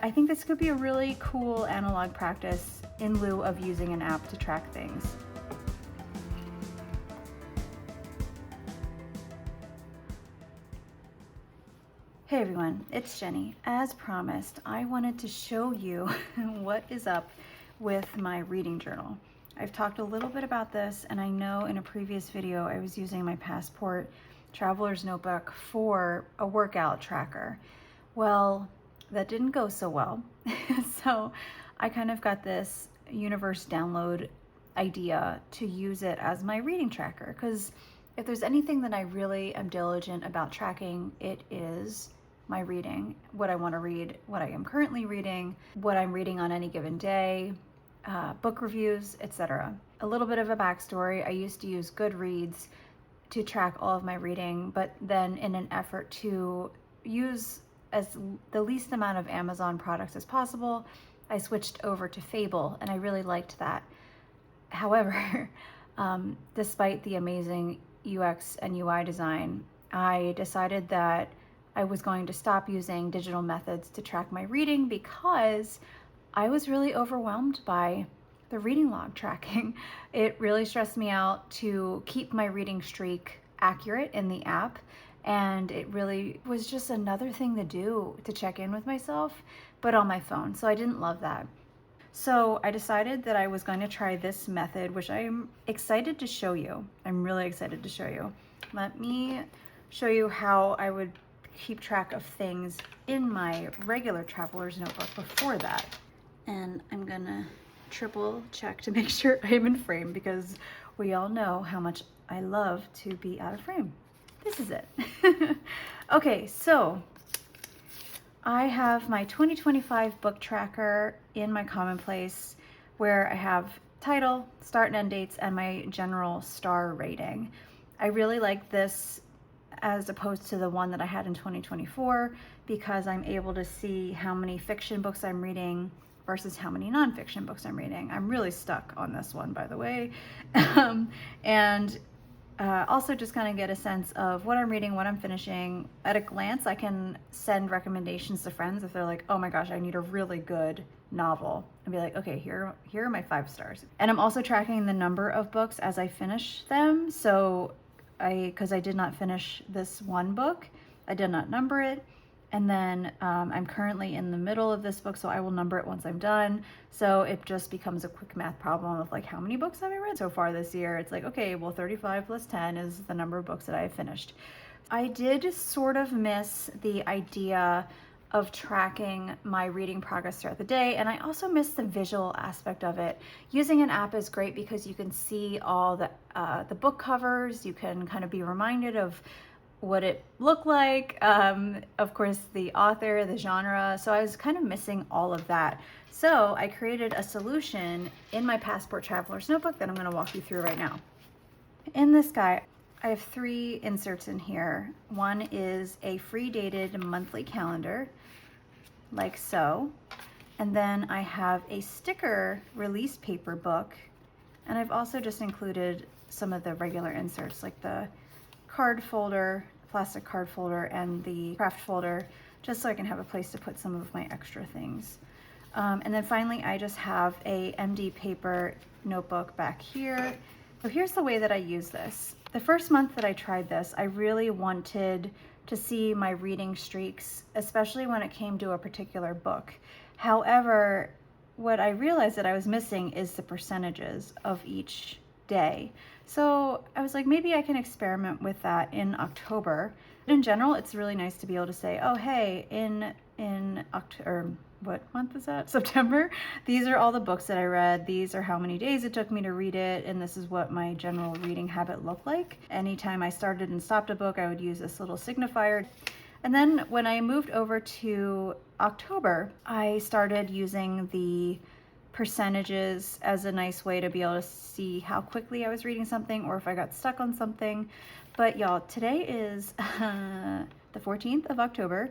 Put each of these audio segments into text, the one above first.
I think this could be a really cool analog practice in lieu of using an app to track things. Hey everyone, it's Jenny. As promised, I wanted to show you what is up with my reading journal. I've talked a little bit about this, and I know in a previous video I was using my Passport Traveler's Notebook for a workout tracker. Well, that didn't go so well. So I kind of got this universe download idea to use it as my reading tracker, because if there's anything that I really am diligent about tracking, it is my reading, what I want to read, what I am currently reading, what I'm reading on any given day, book reviews, etc. A little bit of a backstory: I used to use Goodreads to track all of my reading, but then in an effort to use as the least amount of Amazon products as possible, I switched over to Fable, and I really liked that. However, despite the amazing UX and UI design, I decided that I was going to stop using digital methods to track my reading because I was really overwhelmed by the reading log tracking. It really stressed me out to keep my reading streak accurate in the app, and it really was just another thing to do to check in with myself, but on my phone. So I didn't love that. So I decided that I was going to try this method, which I'm excited to show you. I'm really excited to show you. Let me show you how I would keep track of things in my regular traveler's notebook before that. And I'm gonna triple check to make sure I'm in frame, because we all know how much I love to be out of frame. This is it. Okay, so I have my 2025 book tracker in my Commonplace, where I have title, start and end dates, and my general star rating. I really like this as opposed to the one that I had in 2024, because I'm able to see how many fiction books I'm reading versus how many nonfiction books I'm reading. I'm really stuck on this one, by the way. And also just kind of get a sense of what I'm reading, what I'm finishing. At a glance, I can send recommendations to friends if they're like, oh my gosh, I need a really good novel, and be like, okay, here are my 5 stars. And I'm also tracking the number of books as I finish them. So because I did not finish this one book, I did not number it. And then I'm currently in the middle of this book, so I will number it once I'm done. So it just becomes a quick math problem of like, how many books have I read so far this year? It's like, okay, well, 35 plus 10 is the number of books that I have finished. I did sort of miss the idea of tracking my reading progress throughout the day, and I also miss the visual aspect of it. Using an app is great because you can see all the book covers. You can kind of be reminded of what it looked like, of course, the author, the genre. So I was kind of missing all of that. So I created a solution in my Passport Traveler's Notebook that I'm going to walk you through right now. In this guy, I have 3 inserts in here. One is a free dated monthly calendar, like so. And then I have a sticker release paper book. And I've also just included some of the regular inserts, like the card folder, plastic card folder, and the craft folder, just so I can have a place to put some of my extra things. And then finally, I just have a MD paper notebook back here. So here's the way that I use this. The first month that I tried this, I really wanted to see my reading streaks, especially when it came to a particular book. However, what I realized that I was missing is the percentages of each day. So I was like, maybe I can experiment with that in October. In general, it's really nice to be able to say, oh, hey, in October, what month is that? September. These are all the books that I read. These are how many days it took me to read it. And this is what my general reading habit looked like. Anytime I started and stopped a book, I would use this little signifier. And then when I moved over to October, I started using the percentages as a nice way to be able to see how quickly I was reading something or if I got stuck on something. But y'all, today is the 14th of October.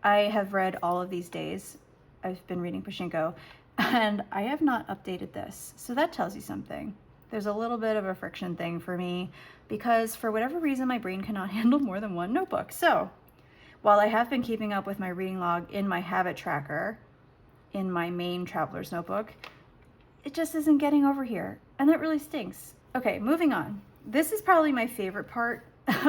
I have read all of these days. I've been reading Pachinko, and I have not updated this. So that tells you something. There's a little bit of a friction thing for me because for whatever reason, my brain cannot handle more than 1 notebook. So while I have been keeping up with my reading log in my habit tracker, in my main traveler's notebook. It just isn't getting over here, and that really stinks. Okay, moving on. This is probably my favorite part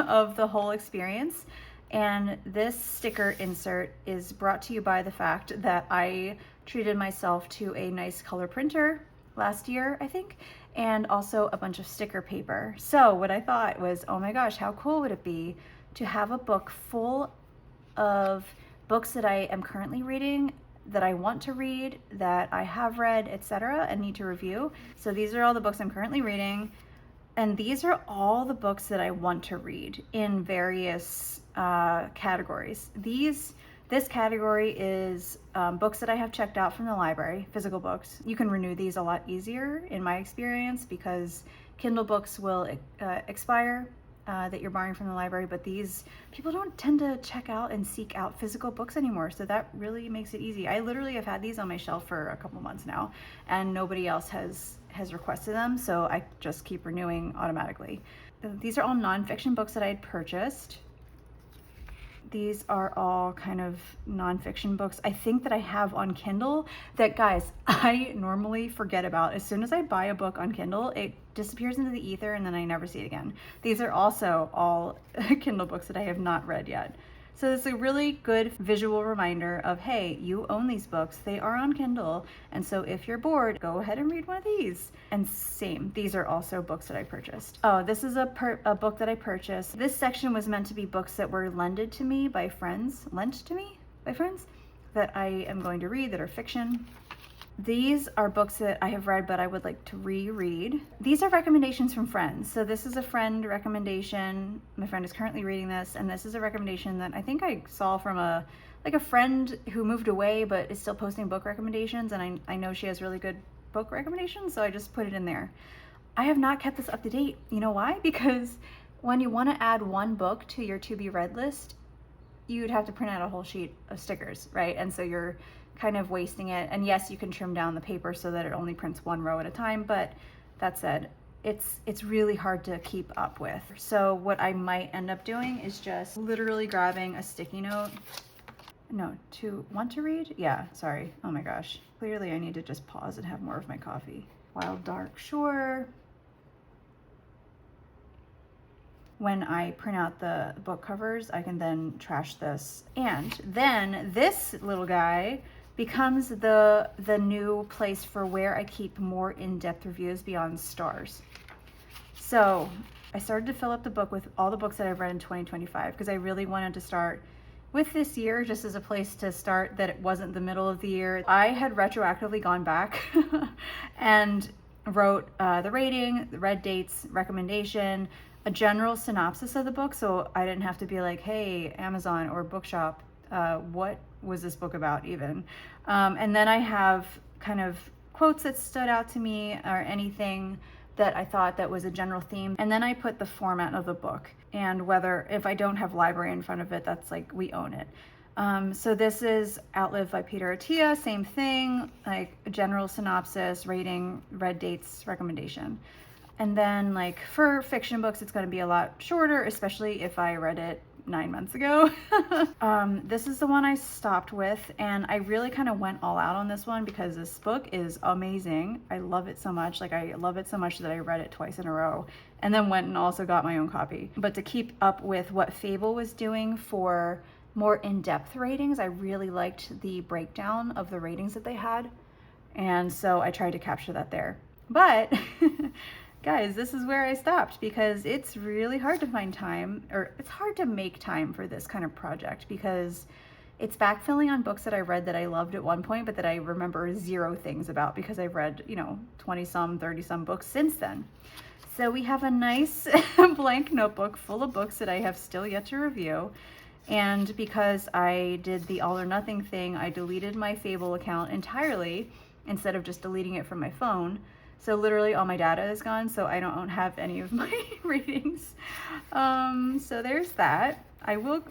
of the whole experience, and this sticker insert is brought to you by the fact that I treated myself to a nice color printer last year, I think, and also a bunch of sticker paper. So what I thought was, oh my gosh, how cool would it be to have a book full of books that I am currently reading, that I want to read, that I have read, etc., and need to review. So these are all the books I'm currently reading, and these are all the books that I want to read in various categories. This category is books that I have checked out from the library, physical books. You can renew these a lot easier in my experience because Kindle books will expire that you're borrowing from the library, but these people don't tend to check out and seek out physical books anymore, so that really makes it easy. I literally have had these on my shelf for a couple months now, and nobody else has requested them, so I just keep renewing automatically. These are all nonfiction books that I had purchased. These are all kind of nonfiction books I think that I have on Kindle that, guys, I normally forget about. As soon as I buy a book on Kindle, it disappears into the ether and then I never see it again. These are also all Kindle books that I have not read yet. So it's a really good visual reminder of, hey, you own these books, they are on Kindle, and so if you're bored, go ahead and read one of these. And same, these are also books that I purchased. Oh, this is a book that I purchased. This section was meant to be books that were lent to me by friends, that I am going to read, that are fiction. These are books that I have read but I would like to reread. These are recommendations from friends. So this is a friend recommendation. My friend is currently reading this, and this is a recommendation that I think I saw from a friend who moved away but is still posting book recommendations, and I know she has really good book recommendations, so I just put it in there. I have not kept this up to date. You know why? Because when you want to add one book to your to be read list, you'd have to print out a whole sheet of stickers, right? And so you're kind of wasting it. And yes, you can trim down the paper so that it only prints one row at a time, but that said, it's really hard to keep up with. So what I might end up doing is just literally grabbing a sticky note. No, to want to read? Yeah, sorry. Oh my gosh. Clearly I need to just pause and have more of my coffee. Wild Dark Shore. When I print out the book covers, I can then trash this. And then this little guy becomes the new place for where I keep more in-depth reviews beyond stars. So I started to fill up the book with all the books that I've read in 2025 because I really wanted to start with this year just as a place to start, that it wasn't the middle of the year. I had retroactively gone back and wrote the rating, the read dates, recommendation, a general synopsis of the book, so I didn't have to be like, hey, Amazon or Bookshop, what was this book about even? And then I have kind of quotes that stood out to me or anything that I thought that was a general theme. And then I put the format of the book, and whether, if I don't have library in front of it, that's like, we own it. So this is Outlived by Peter Attia, same thing, like a general synopsis, rating, read dates, recommendation. And then like for fiction books, it's going to be a lot shorter, especially if I read it 9 months ago. This is the one I stopped with, and I really kind of went all out on this one because this book is amazing. I love it so much. Like, I love it so much that I read it twice in a row and then went and also got my own copy. But to keep up with what Fable was doing for more in-depth ratings, I really liked the breakdown of the ratings that they had, and so I tried to capture that there. But guys, this is where I stopped because it's really hard to find time, or it's hard to make time for this kind of project because it's backfilling on books that I read that I loved at one point, but that I remember zero things about because I've read, 20 some, 30 some books since then. So we have a nice blank notebook full of books that I have still yet to review. And because I did the all or nothing thing, I deleted my Fable account entirely instead of just deleting it from my phone. So literally all my data is gone, so I don't have any of my ratings. So there's that. I won't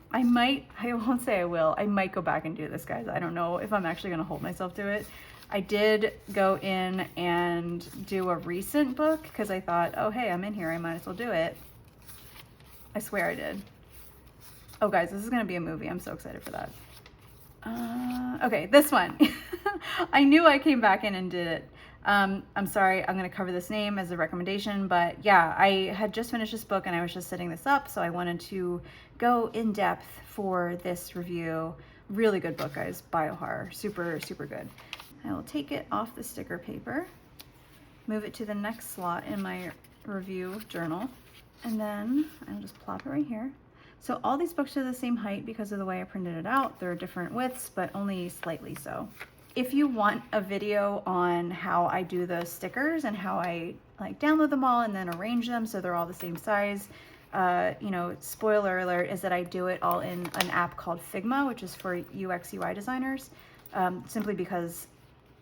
say I will. I might go back and do this, guys. I don't know if I'm actually gonna hold myself to it. I did go in and do a recent book because I thought, oh, hey, I'm in here, I might as well do it. I swear I did. Oh guys, this is gonna be a movie. I'm so excited for that. Okay, this one. I knew I came back in and did it. I'm sorry, I'm gonna cover this name as a recommendation, but yeah, I had just finished this book and I was just setting this up, so I wanted to go in depth for this review. Really good book, guys. Biohorror. Super, super good. I will take it off the sticker paper, move it to the next slot in my review journal, and then I'll just plop it right here. So all these books are the same height because of the way I printed it out. They're different widths, but only slightly so. If you want a video on how I do the stickers and how I like download them all and then arrange them so they're all the same size, you know, spoiler alert is that I do it all in an app called Figma, which is for UX UI designers, simply because,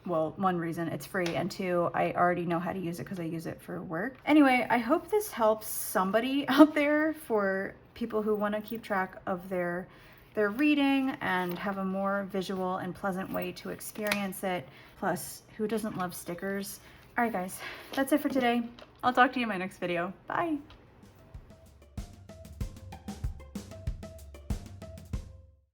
well, one reason, it's free, and two, I already know how to use it because I use it for work. Anyway, I hope this helps somebody out there, for people who want to keep track of their reading and have a more visual and pleasant way to experience it. Plus, who doesn't love stickers? All right, guys, that's it for today. I'll talk to you in my next video. Bye.